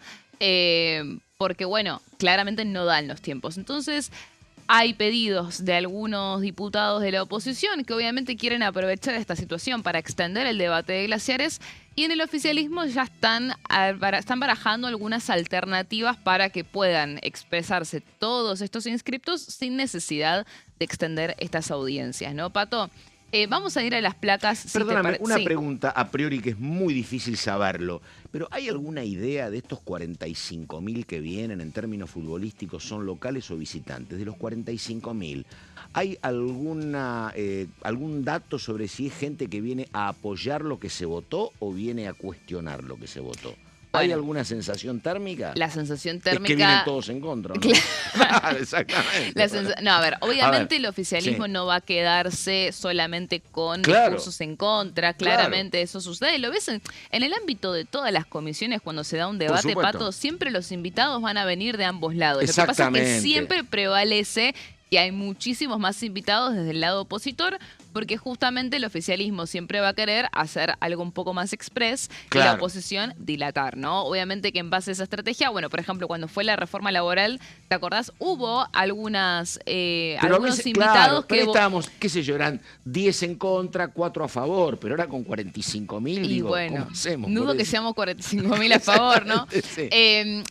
porque, bueno, claramente no dan los tiempos. Entonces, hay pedidos de algunos diputados de la oposición que obviamente quieren aprovechar esta situación para extender el debate de glaciares y en el oficialismo ya están barajando algunas alternativas para que puedan expresarse todos estos inscriptos sin necesidad de extender estas audiencias, ¿no, Pato? Vamos a ir a las placas. Perdóname, una pregunta a priori que es muy difícil saberlo, pero ¿hay alguna idea de estos 45.000 que vienen en términos futbolísticos, son locales o visitantes? De los 45.000, ¿hay algún dato sobre si es gente que viene a apoyar lo que se votó o viene a cuestionar lo que se votó? ¿Hay alguna sensación térmica? La sensación térmica... Es que vienen todos en contra, ¿no? Claro, exactamente. No, a ver, obviamente el oficialismo no va a quedarse solamente con discursos en contra. Claramente eso sucede. Lo ves en el ámbito de todas las comisiones cuando se da un debate, Pato, siempre los invitados van a venir de ambos lados. Lo que pasa es que siempre prevalece que hay muchísimos más invitados desde el lado opositor porque justamente el oficialismo siempre va a querer hacer algo un poco más express y Claro. la oposición dilatar, ¿no? Obviamente que en base a esa estrategia, bueno, por ejemplo, cuando fue la reforma laboral, ¿te acordás? Hubo algunos Claro, invitados pero que... estábamos, qué sé yo, eran 10 en contra, 4 a favor, pero ahora con 45.000, Y digo, bueno, ¿cómo hacemos? dudo por que eso? seamos 45.000 a favor, ¿no? Sí.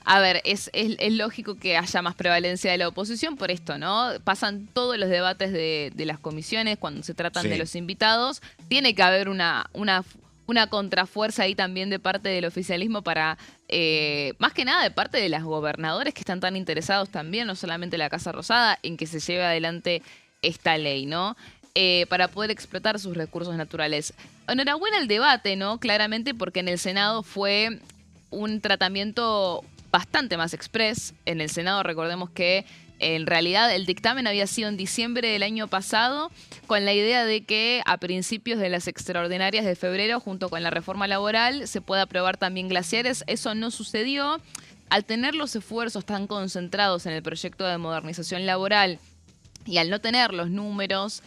A ver, es lógico que haya más prevalencia de la oposición por esto, ¿no? Pasan todos los debates de las comisiones cuando se tratan Sí. de los invitados. Tiene que haber una contrafuerza ahí también de parte del oficialismo para, más que nada de parte de los gobernadores que están tan interesados también, no solamente la Casa Rosada, en que se lleve adelante esta ley, ¿no? Para poder explotar sus recursos naturales. Enhorabuena el debate, ¿no? Claramente porque en el Senado fue un tratamiento bastante más express. En el Senado recordemos que en realidad el dictamen había sido en diciembre del año pasado, con la idea de que a principios de las extraordinarias de febrero, junto con la reforma laboral, se pueda aprobar también glaciares. Eso no sucedió. Al tener los esfuerzos tan concentrados en el proyecto de modernización laboral y al no tener los números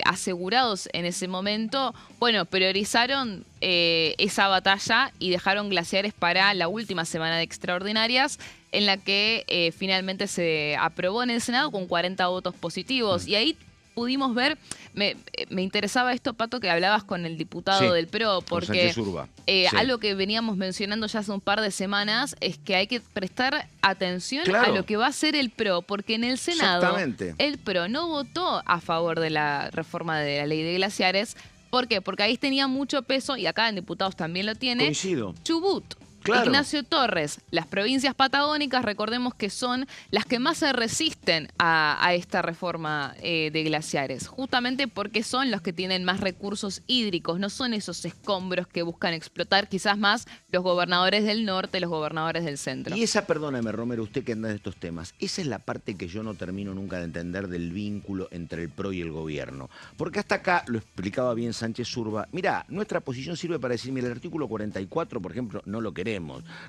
asegurados en ese momento, bueno, priorizaron esa batalla y dejaron glaciares para la última semana de extraordinarias, en la que finalmente se aprobó en el Senado con 40 votos positivos. Y ahí pudimos ver, me interesaba esto, Pato, que hablabas con el diputado Sí, del PRO, con porque Sánchez Urba. Sí. algo que veníamos mencionando ya hace un par de semanas es que hay que prestar atención Claro. a lo que va a hacer el PRO, porque en el Senado Exactamente. el PRO no votó a favor de la reforma de la ley de glaciares. ¿Por qué? Porque ahí tenía mucho peso, y acá en diputados también lo tiene, Coincido. Chubut. Claro. Ignacio Torres, las provincias patagónicas, recordemos que son las que más se resisten a esta reforma de glaciares, justamente porque son los que tienen más recursos hídricos, no son esos escombros que buscan explotar quizás más los gobernadores del norte, los gobernadores del centro. Y esa, perdóname, Romero, usted que anda en estos temas, esa es la parte que yo no termino nunca de entender del vínculo entre el PRO y el gobierno. Porque hasta acá, lo explicaba bien Sánchez Urba, mirá, nuestra posición sirve para decir, mira, el artículo 44, por ejemplo, no lo queremos.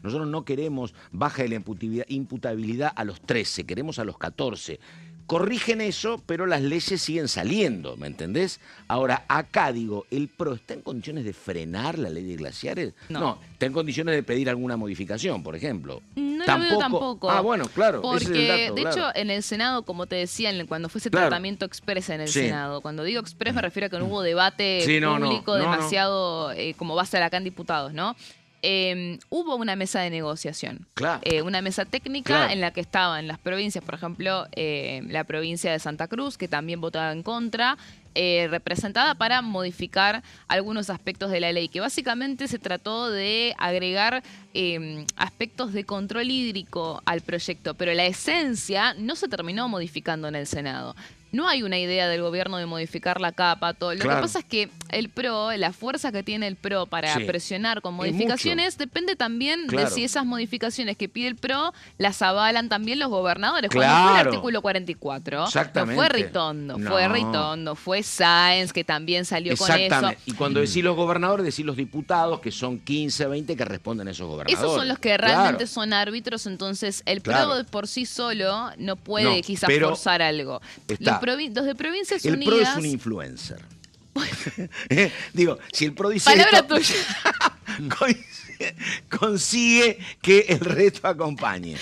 Nosotros no queremos baja de la imputabilidad a los 13, queremos a los 14. Corrigen eso, pero las leyes siguen saliendo, ¿me entendés? Ahora, acá digo, ¿el PRO está en condiciones de frenar la ley de glaciares? No. Está en condiciones de pedir alguna modificación, por ejemplo. No lo veo tampoco. Ah, bueno, claro. Porque, ese es el dato, de claro. hecho, en el Senado, como te decía, cuando fue ese Claro. tratamiento express en el Sí. Senado, cuando digo express me refiero a que no hubo debate Sí, no, no, público no, no. demasiado como va a ser acá en diputados, ¿no? Hubo una mesa de negociación, Claro. una mesa técnica Claro. en la que estaban las provincias, por ejemplo, la provincia de Santa Cruz, que también votaba en contra, representada para modificar algunos aspectos de la ley, que básicamente se trató de agregar aspectos de control hídrico al proyecto, pero la esencia no se terminó modificando en el Senado. No hay una idea del gobierno de modificar la capa, todo. Lo Claro. que pasa es que el PRO, la fuerza que tiene el PRO para Sí. presionar con Es modificaciones, depende también Claro. de si esas modificaciones que pide el PRO las avalan también los gobernadores. Cuando fue el Claro. artículo 44, no Exactamente. fue Ritondo, No. fue Ritondo, fue Sáenz, que también salió con eso. Exactamente. Y cuando decís los gobernadores, decís los diputados, que son 15, 20 que responden a esos gobernadores. Esos son los que realmente Claro. son árbitros, entonces el PRO Claro. por sí solo no puede No, quizás pero forzar algo. está. Los de Provincias El PRO Unidas... es un influencer. Digo, si el PRO dice Palabra esto, tuya. consigue que el resto acompañe.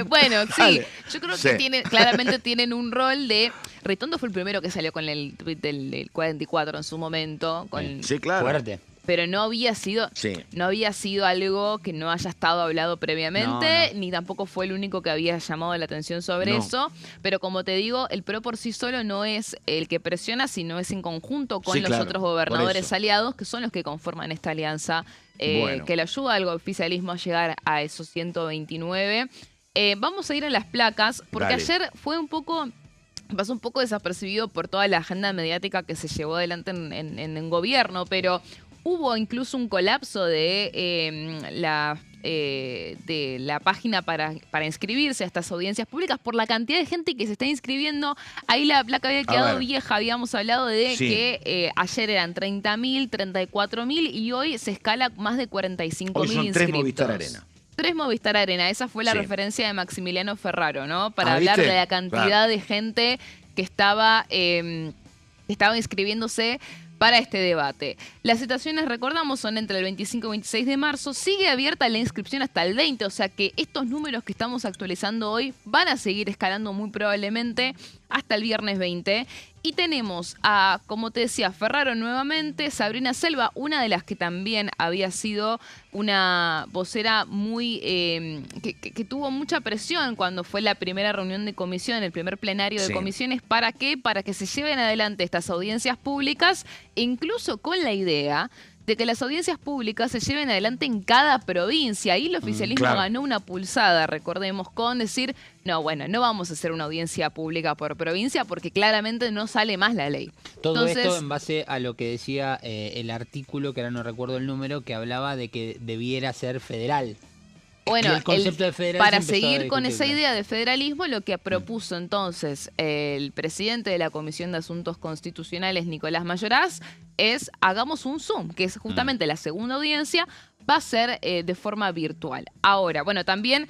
Bueno, sí, Dale. yo creo Sí. que claramente tienen un rol de... Ritondo fue el primero que salió con el tweet del 44 en su momento, Sí, claro. Fuerte. pero no había sido algo que no haya estado hablado previamente, No. ni tampoco fue el único que había llamado la atención sobre No. eso. Pero como te digo, el PRO por sí solo no es el que presiona, sino es en conjunto con Sí, los claro, otros por gobernadores eso. aliados, que son los que conforman esta alianza Bueno. que le ayuda al oficialismo a llegar a esos 129. Vamos a ir a las placas, porque Dale. ayer pasó un poco desapercibido por toda la agenda mediática que se llevó adelante en gobierno, pero hubo incluso un colapso de la página para inscribirse a estas audiencias públicas por la cantidad de gente que se está inscribiendo. Ahí la placa había quedado ver. vieja, habíamos hablado de Sí. que ayer eran 30.000, 34.000 y hoy se escala más de 45.000 Hoy son inscritos. 3 Movistar Arena. 3 Movistar Arena, esa fue la Sí. referencia de Maximiliano Ferraro, ¿no? Para Ah, hablar ¿viste? de la cantidad Claro. de gente que estaba estaba inscribiéndose para este debate. Las citaciones, recordamos, son entre el 25 y 26 de marzo. Sigue abierta la inscripción hasta el 20, o sea que estos números que estamos actualizando hoy van a seguir escalando muy probablemente hasta el viernes 20. Y tenemos a, como te decía, Ferraro nuevamente, Sabrina Selva, una de las que también había sido una vocera muy que tuvo mucha presión cuando fue la primera reunión de comisión, el primer plenario de comisiones. ¿Para qué? Para que se lleven adelante estas audiencias públicas, incluso con la idea de que las audiencias públicas se lleven adelante en cada provincia. Y el oficialismo ganó una pulsada, recordemos, con decir, no, bueno, no vamos a hacer una audiencia pública por provincia porque claramente no sale más la ley. Todo esto en base a lo que decía el artículo, que ahora no recuerdo el número, que hablaba de que debiera ser federal. Bueno, el concepto de federal para seguir con esa idea de federalismo, lo que propuso entonces el presidente de la Comisión de Asuntos Constitucionales, Nicolás Mayoraz, es hagamos un Zoom, que es justamente la segunda audiencia, va a ser de forma virtual. Ahora, bueno, también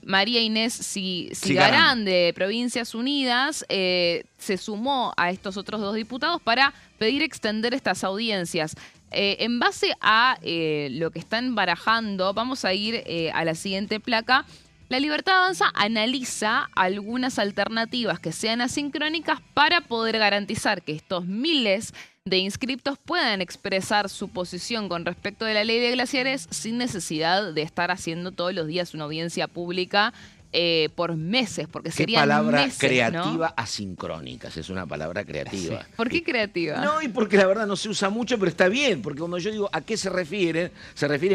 María Inés Cigarán de Provincias Unidas se sumó a estos otros dos diputados para pedir extender estas audiencias. En base a lo que están barajando, vamos a ir a la siguiente placa. La Libertad Avanza analiza algunas alternativas que sean asincrónicas para poder garantizar que estos miles de inscriptos puedan expresar su posición con respecto de la ley de glaciares sin necesidad de estar haciendo todos los días una audiencia pública por meses, porque serían palabra meses, creativa, ¿no? Asincrónicas, es una palabra creativa. Sí. ¿Por qué creativa? No, y porque la verdad no se usa mucho, pero está bien, porque cuando yo digo a qué se refieren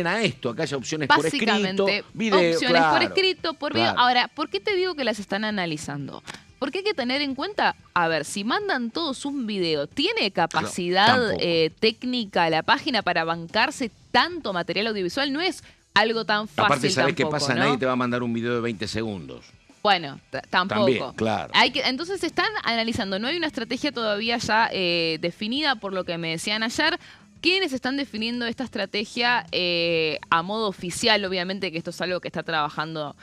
a esto, a que haya opciones por escrito, video, opciones por escrito, por video. Ahora, ¿por qué te digo que las están analizando? Porque hay que tener en cuenta, a ver, si mandan todos un video, ¿tiene capacidad técnica la página para bancarse tanto material audiovisual? No es algo tan fácil. Aparte, ¿sabés qué pasa? ¿no? Nadie te va a mandar un video de 20 segundos. Bueno, tampoco. También, claro. Entonces están analizando, no hay una estrategia todavía ya definida, por lo que me decían ayer. ¿Quiénes están definiendo esta estrategia a modo oficial? Obviamente que esto es algo que está trabajando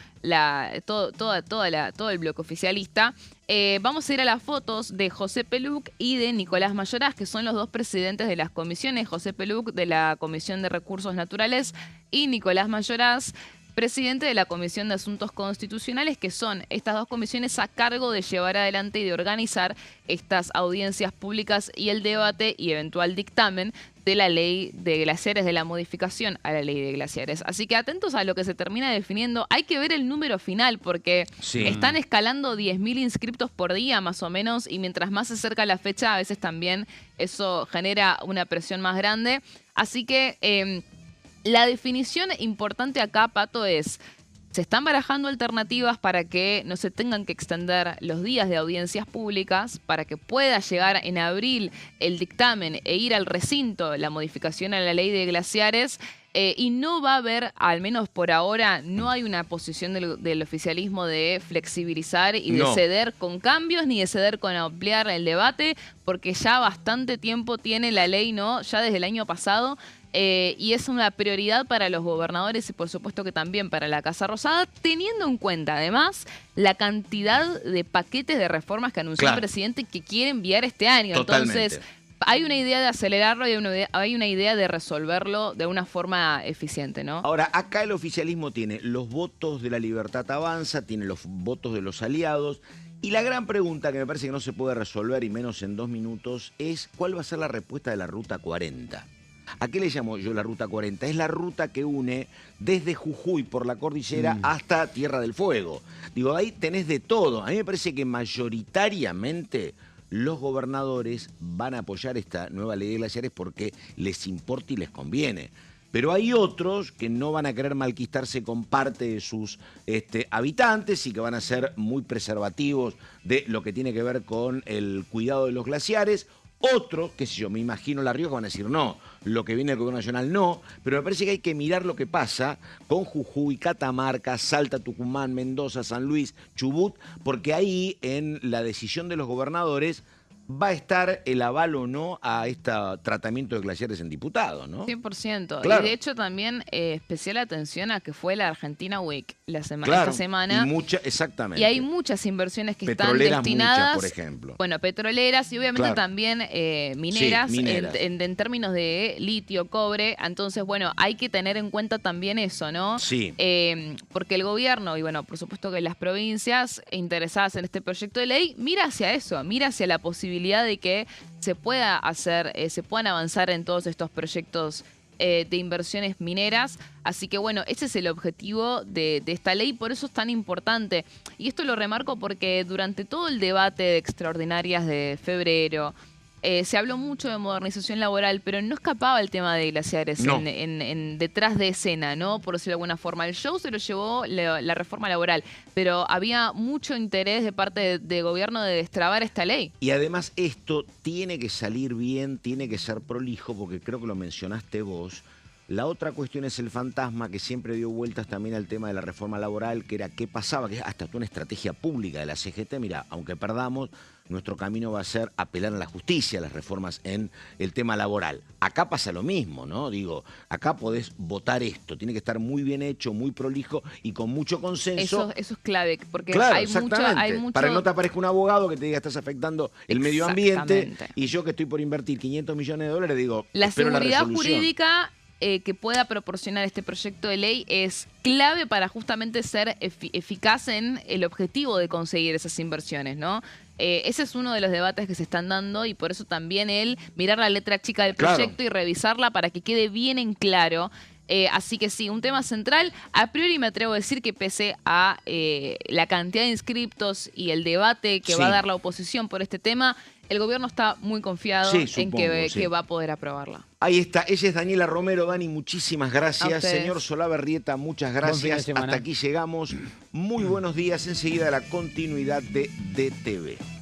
todo el bloque oficialista. Vamos a ir a las fotos de José Peluc y de Nicolás Mayoraz, que son los dos presidentes de las comisiones. José Peluc de la Comisión de Recursos Naturales y Nicolás Mayoraz, presidente de la Comisión de Asuntos Constitucionales, que son estas dos comisiones a cargo de llevar adelante y de organizar estas audiencias públicas y el debate y eventual dictamen de la ley de glaciares, de la modificación a la ley de glaciares. Así que atentos a lo que se termina definiendo. Hay que ver el número final porque están escalando 10.000 inscriptos por día más o menos, y mientras más se acerca la fecha, a veces también eso genera una presión más grande. Así que la definición importante acá, Pato, es: se están barajando alternativas para que no se tengan que extender los días de audiencias públicas, para que pueda llegar en abril el dictamen e ir al recinto la modificación a la ley de glaciares. Y no va a haber, al menos por ahora, no hay una posición del oficialismo de flexibilizar y de ceder con cambios, ni de ceder con ampliar el debate, porque ya bastante tiempo tiene la ley, ¿no? Ya desde el año pasado. Y es una prioridad para los gobernadores y por supuesto que también para la Casa Rosada, teniendo en cuenta además la cantidad de paquetes de reformas que anunció el presidente que quiere enviar este año. Totalmente. Entonces, hay una idea de acelerarlo y hay una idea de resolverlo de una forma eficiente, ¿no? Ahora, acá el oficialismo tiene los votos de la Libertad Avanza, tiene los votos de los aliados, y la gran pregunta que me parece que no se puede resolver, y menos en 2 minutos, es ¿cuál va a ser la respuesta de la Ruta 40? ¿A qué le llamo yo la Ruta 40? Es la ruta que une desde Jujuy por la cordillera hasta Tierra del Fuego. Digo, ahí tenés de todo. A mí me parece que mayoritariamente los gobernadores van a apoyar esta nueva ley de glaciares porque les importa y les conviene. Pero hay otros que no van a querer malquistarse con parte de sus habitantes y que van a ser muy preservativos de lo que tiene que ver con el cuidado de los glaciares. Otros, qué sé yo, me imagino La Rioja, van a decir no, lo que viene del gobierno nacional no, pero me parece que hay que mirar lo que pasa con Jujuy, Catamarca, Salta, Tucumán, Mendoza, San Luis, Chubut, porque ahí en la decisión de los gobernadores va a estar el aval o no a este tratamiento de glaciares en diputados, ¿no? 100%. Claro. Y de hecho también especial atención a que fue la Argentina Week Claro, esta semana. Exactamente. Y hay muchas inversiones que están Petroleras destinadas, muchas, por ejemplo. bueno, petroleras y obviamente Claro. también mineras, Sí, mineras. en términos de litio, cobre. Entonces, bueno, hay que tener en cuenta también eso, ¿no? Sí. Porque el gobierno y, bueno, por supuesto que las provincias interesadas en este proyecto de ley, mira hacia eso, mira hacia la posibilidad de que se pueda hacer, se puedan avanzar en todos estos proyectos de inversiones mineras. Así que bueno, ese es el objetivo de esta ley, por eso es tan importante. Y esto lo remarco porque durante todo el debate de extraordinarias de febrero, se habló mucho de modernización laboral, pero no escapaba el tema de glaciares No. detrás de escena, ¿no? Por decirlo de alguna forma. El show se lo llevó la reforma laboral, pero había mucho interés de parte de gobierno de destrabar esta ley. Y además esto tiene que salir bien, tiene que ser prolijo, porque creo que lo mencionaste vos. La otra cuestión es el fantasma que siempre dio vueltas también al tema de la reforma laboral, que era qué pasaba, que es hasta una estrategia pública de la CGT. Mira, aunque perdamos, nuestro camino va a ser apelar a la justicia, a las reformas en el tema laboral. Acá pasa lo mismo, ¿no? Digo, acá podés votar esto, tiene que estar muy bien hecho, muy prolijo y con mucho consenso. Eso es clave, porque Claro, hay mucho... Para que no te aparezca un abogado que te diga estás afectando el medio ambiente Exactamente. y yo que estoy por invertir 500 millones de dólares digo, La espero seguridad resolución. jurídica que pueda proporcionar este proyecto de ley es clave para justamente ser eficaz en el objetivo de conseguir esas inversiones, ¿no? Ese es uno de los debates que se están dando y por eso también el mirar la letra chica del proyecto y revisarla para que quede bien en claro. Así que sí, un tema central. A priori me atrevo a decir que pese a la cantidad de inscriptos y el debate que va a dar la oposición por este tema, el gobierno está muy confiado en que va a poder aprobarla. Ahí está, ella es Daniela Romero. Dani, muchísimas gracias. A Señor Solá Berrieta, muchas gracias. Hasta aquí llegamos. Muy buenos días. Enseguida la continuidad de DTV.